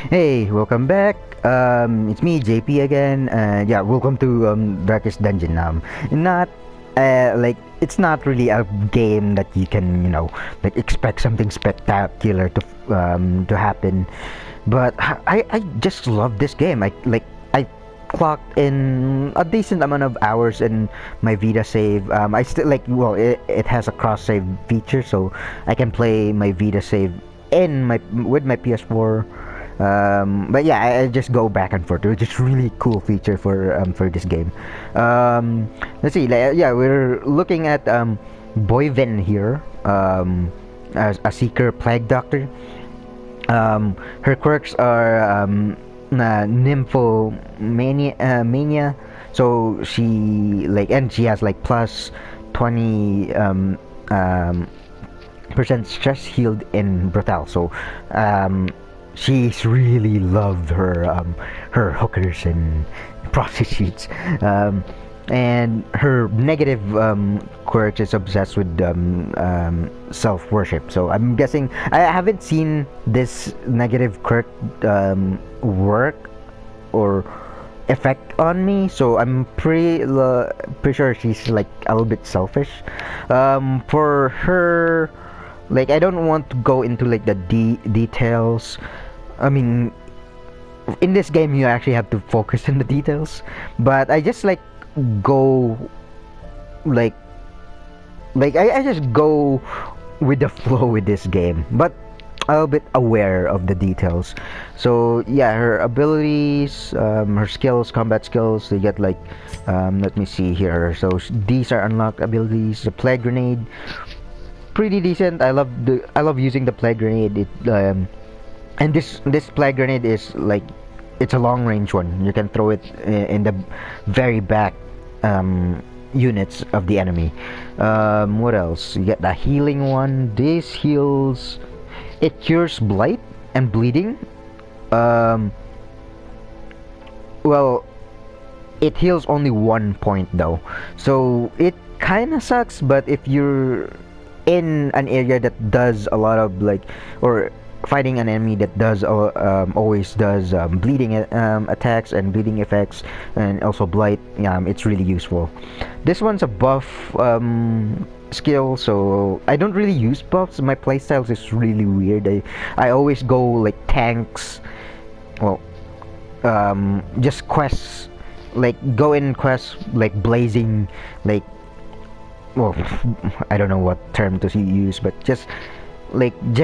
Hey, welcome back. It's me, JP again. Yeah, welcome to Darkest Dungeon. Not like it's not really a game that you can like expect something spectacular to happen. But I just love this game. I clocked in a decent amount of hours in my Vita save. I still it has a cross save feature, so I can play my Vita save in my with my PS4. But yeah, I just go back and forth. It's just really cool feature for this game. Let's see. Yeah, we're looking at Boyven here, as a seeker plague doctor. Her quirks are nymphomania, mania. So she has like plus 20 percent stress healed in brutal. So she's really loved her hookers and prostitutes. And her negative quirk is obsessed with self-worship. So I'm guessing I haven't seen this negative quirk work or effect on me, so I'm pretty sure she's like a little bit selfish. For her, like I don't want to go into like the details. I mean, in this game you actually have to focus on the details, but I just like go like I just go with the flow with this game, but a little bit aware of the details. So yeah, her abilities, her skills, combat skills, they get like let me see here. So these are unlocked abilities. The plague grenade, pretty decent. I love using the plague grenade. And this plague grenade is like it's a long range one. You can throw it in the very back units of the enemy. What else? You get the healing one. This heals. It cures blight and bleeding. Um, well, it heals only 1 point though, so it kind of sucks. But if you're in an area that does a lot of like, or fighting an enemy that does always does bleeding attacks and bleeding effects, and also blight, it's really useful. This one's a buff skill, so I don't really use buffs. My playstyles is really weird. I always go like tanks. Well, just quests, like go in quests like blazing, like, well, I don't know what term to use, but just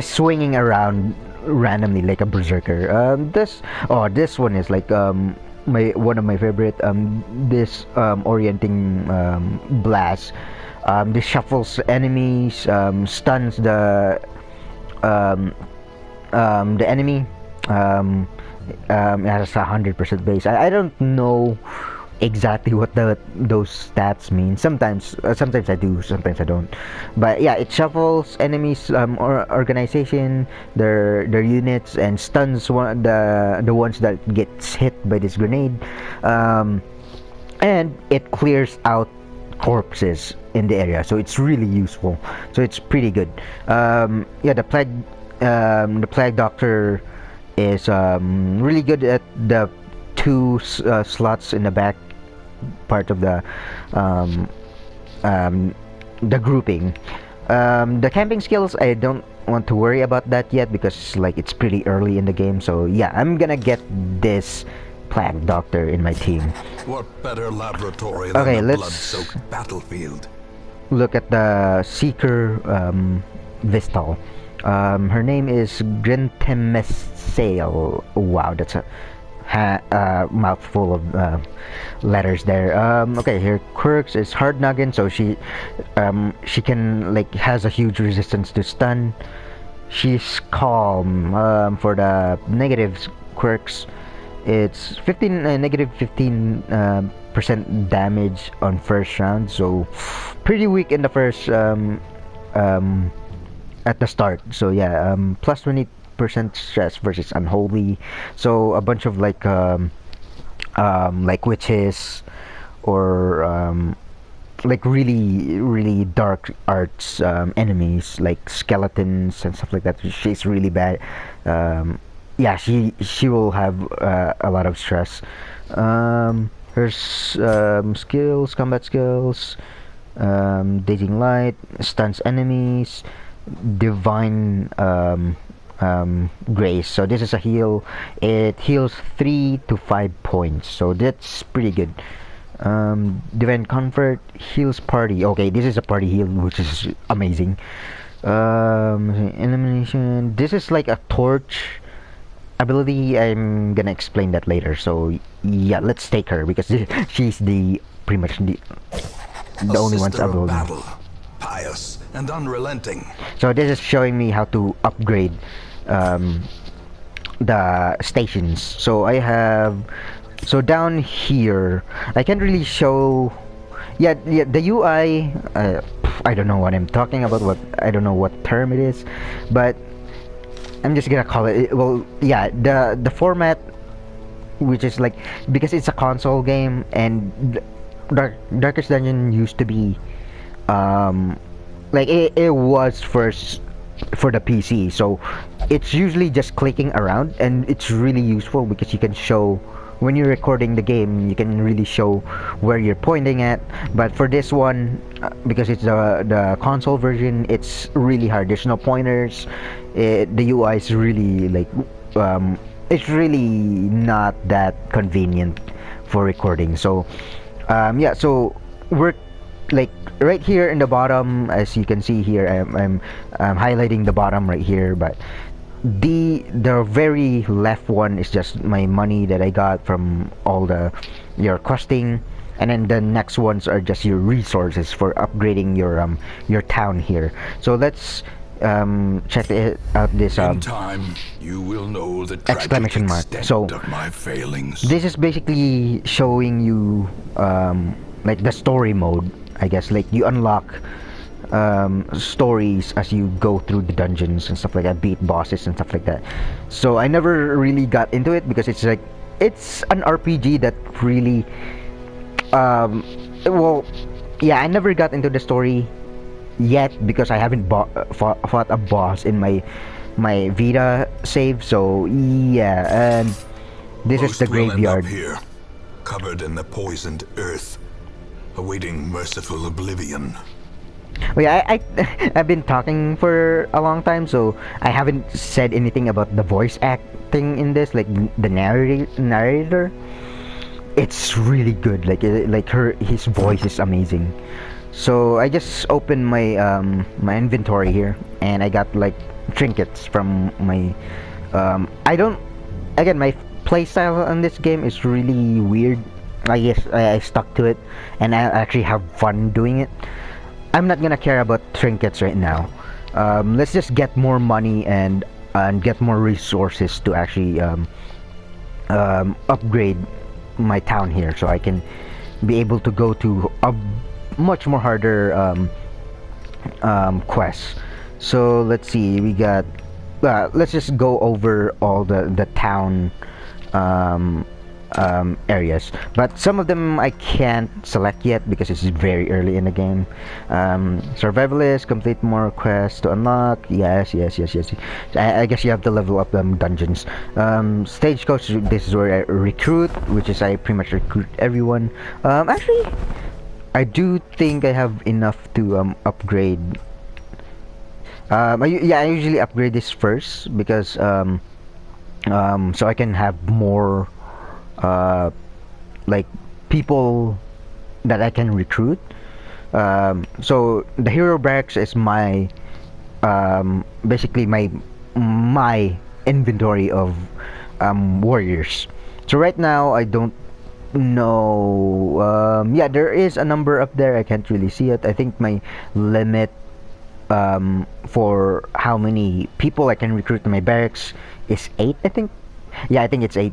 swinging around randomly like a berserker. This one is like my one of my favorite. This orienting blast. This shuffles enemies, stuns um, the enemy. It has 100% base. I don't know exactly what those stats mean. Sometimes I do, sometimes I don't. But yeah, it shuffles enemies, or organization, their units, and stuns the ones that gets hit by this grenade. And it clears out corpses in the area, so it's really useful. So it's pretty good. Yeah, the plague doctor is really good at the two slots in the back part of um, the grouping. The camping skills, I don't want to worry about that yet because like it's pretty early in the game. So yeah, I'm gonna get this plague doctor in my team. What better laboratory than Okay, a let's blood-soaked battlefield? look at the seeker, Vistal. Her name is Grintemesale. Wow, that's a mouthful of letters there. Okay, her quirks is hard noggin, so she can like has a huge resistance to stun. She's calm. For the negative quirks, it's 15 negative 15 percent damage on first round, so pretty weak in the first at the start. So yeah, plus 20% stress versus unholy. So a bunch of like witches, or like really dark arts enemies like skeletons and stuff like that. She's really bad. yeah, she will have a lot of stress. Her skills, combat skills, dazing light, stuns enemies, divine grace. So this is a heal. It heals 3 to 5 points. So that's pretty good. Divine comfort heals party. Okay, this is a party heal, which is amazing. Elimination. This is like a torch ability. I'm gonna explain that later. So yeah, let's take her because she's the pretty much A the only one's sister of ability. battle, pious and unrelenting. So this is showing me how to upgrade um, the stations. So I have, so down here I can't really show. Yeah, the UI. I don't know what I'm talking about. What I don't know what term it is, but I'm just gonna call it. Well, yeah, the format, which is like, because it's a console game, and Darkest Dungeon used to be like it was first for the PC, so it's usually just clicking around, and it's really useful because you can show when you're recording the game, you can really show where you're pointing at. But for this one, because it's the console version, it's really hard. There's no pointers. The UI is really like it's really not that convenient for recording. So yeah, so we're like right here in the bottom, as you can see here. I'm highlighting the bottom right here, but the very left one is just my money that I got from all the your questing, and then the next ones are just your resources for upgrading your town here. So let's check out this In time, you will know the tragic exclamation mark. extent So of my failings. this is basically showing you like the story mode, I guess. Like you unlock stories as you go through the dungeons and stuff like that, beat bosses and stuff like that. So I never really got into it because it's like it's an RPG that really well, yeah, I never got into the story yet because I haven't fought a boss in my Vita save. So yeah, and this is Most the will end up graveyard. here, covered in the poisoned earth, awaiting merciful oblivion. Oh yeah, I've been talking for a long time, so I haven't said anything about the voice acting in this, like the narrator. It's really good. Like his voice is amazing. So I just opened my inventory here, and I got like trinkets from my I don't, again, my playstyle on this game is really weird. I guess I stuck to it, and I actually have fun doing it. I'm not gonna care about trinkets right now. Let's just get more money and get more resources to actually upgrade my town here, so I can be able to go to a much more harder quests. So let's see, we got. Let's just go over all the town areas, but some of them I can't select yet because it's very early in the game. Survivalist, complete more quests to unlock. Yes. I guess you have to level up dungeons. Stagecoach, this is where I recruit, which is I pretty much recruit everyone. Actually, I do think I have enough to upgrade. I usually upgrade this first because so I can have more like people that I can recruit. So the hero barracks is my basically my inventory of warriors. So right now I don't know. Yeah, there is a number up there. I can't really see it. I think my limit for how many people I can recruit to my barracks is 8. I think. Yeah, I think it's 8.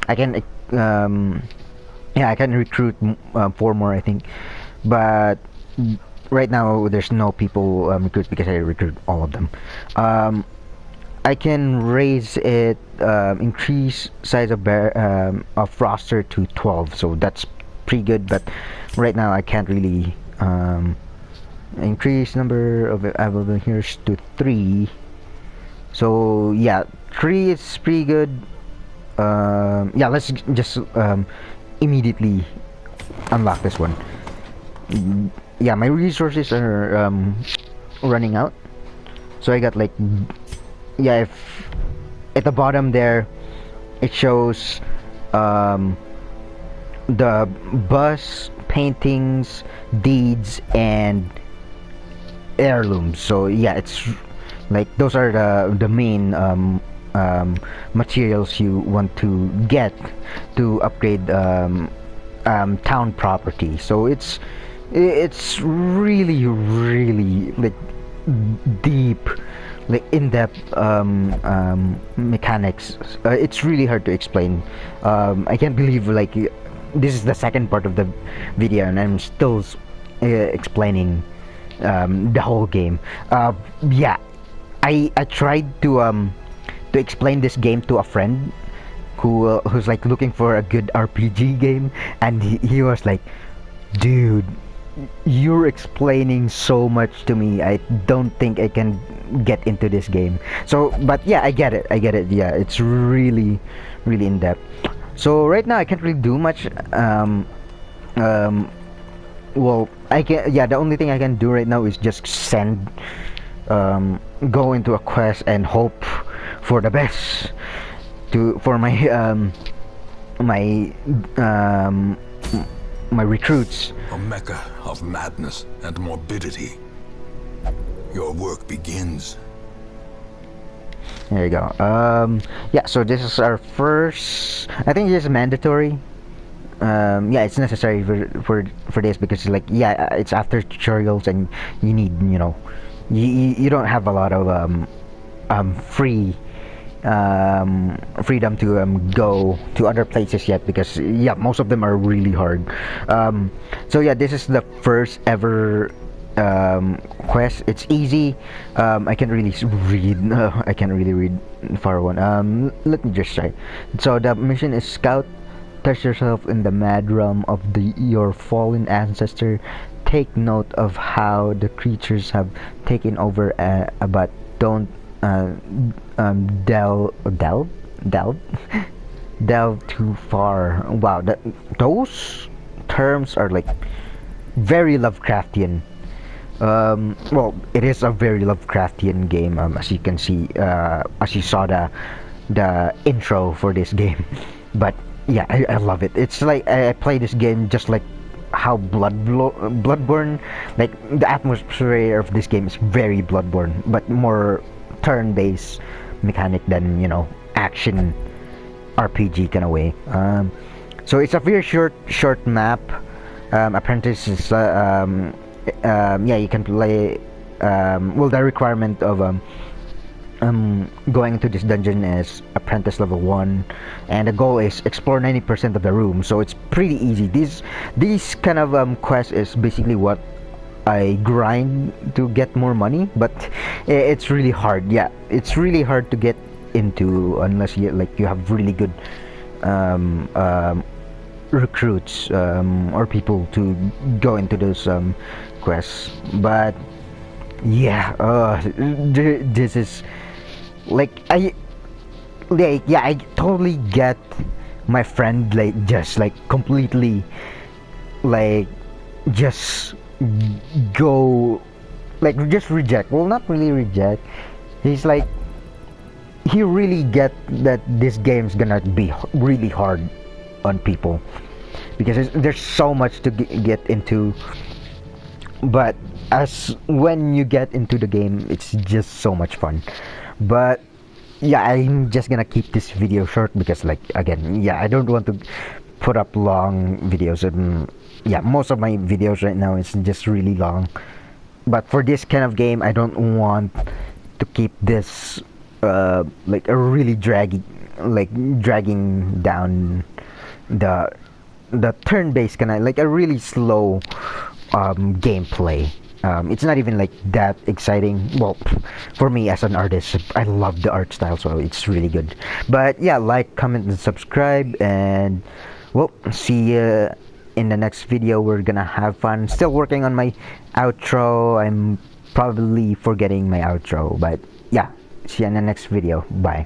I can yeah, I can recruit 4 more, I think, but right now there's no people recruit because I recruit all of them. I can raise it, increase size of roster to 12, so that's pretty good. But right now I can't really increase number of available heroes to 3. So yeah, 3 is pretty good. Yeah, let's just immediately unlock this one. Yeah, my resources are running out, so I got like, yeah, if at the bottom there it shows um, the bus, paintings, deeds, and heirlooms. So yeah, it's like those are the main materials you want to get to upgrade town property. So it's really like deep, like in-depth mechanics. It's really hard to explain. I can't believe like this is the second part of the video and I'm still explaining the whole game. Yeah, I tried to explain this game to a friend who's like looking for a good RPG game, and he was like, dude, you're explaining so much to me. I don't think I can get into this game. So, but yeah, I get it. Yeah, it's really in depth. So right now I can't really do much. Um, well, I can. Yeah, the only thing I can do right now is just go into a quest and hope for the best for my um, my recruits. A mecca of madness and morbidity. Your work begins. There you go. Yeah, so this is our first. I think this is mandatory. Yeah, it's necessary for this because like, yeah, it's after tutorials and you need, you don't have a lot of freedom to go to other places yet, because yeah, most of them are really hard. So yeah, this is the first ever quest. It's easy. I can really read. I can't really read far one. Let me just try. So the mission is scout. Touch yourself in the mad realm of your fallen ancestor. Take note of how the creatures have taken over, but don't delve delve too far. Wow, those terms are like very Lovecraftian. Well, it is a very Lovecraftian game, as you can see, as you saw the intro for this game. But yeah, I love it. It's like I play this game just like how Bloodborne, like the atmosphere of this game is very Bloodborne, but more turn-based mechanic than action RPG kind of way. So it's a very short map. Apprentice is yeah, you can play. Well, the requirement of going into this dungeon is apprentice level 1, and the goal is explore 90% of the room, so it's pretty easy. These kind of quest is basically what I grind to get more money, but it's really hard. Yeah, it's really hard to get into unless you have really good recruits or people to go into those quests. But yeah, this is like I totally get my friend like just like completely like just go like just reject. Well, not really reject. He's like he really get that this game's gonna be really hard on people because there's so much to get into. But as when you get into the game, it's just so much fun. But yeah, I'm just gonna keep this video short because like again, yeah, I don't want to put up long videos, and yeah, most of my videos right now is just really long. But for this kind of game, I don't want to keep this like a really dragging down the turn-based kind of like a really slow gameplay. It's not even like that exciting. Well, for me as an artist, I love the art style, so it's really good. But yeah, like, comment, and subscribe, and well, see you in the next video. We're gonna have fun. Still working on my outro. I'm probably forgetting my outro, but yeah, See you in the next video. Bye.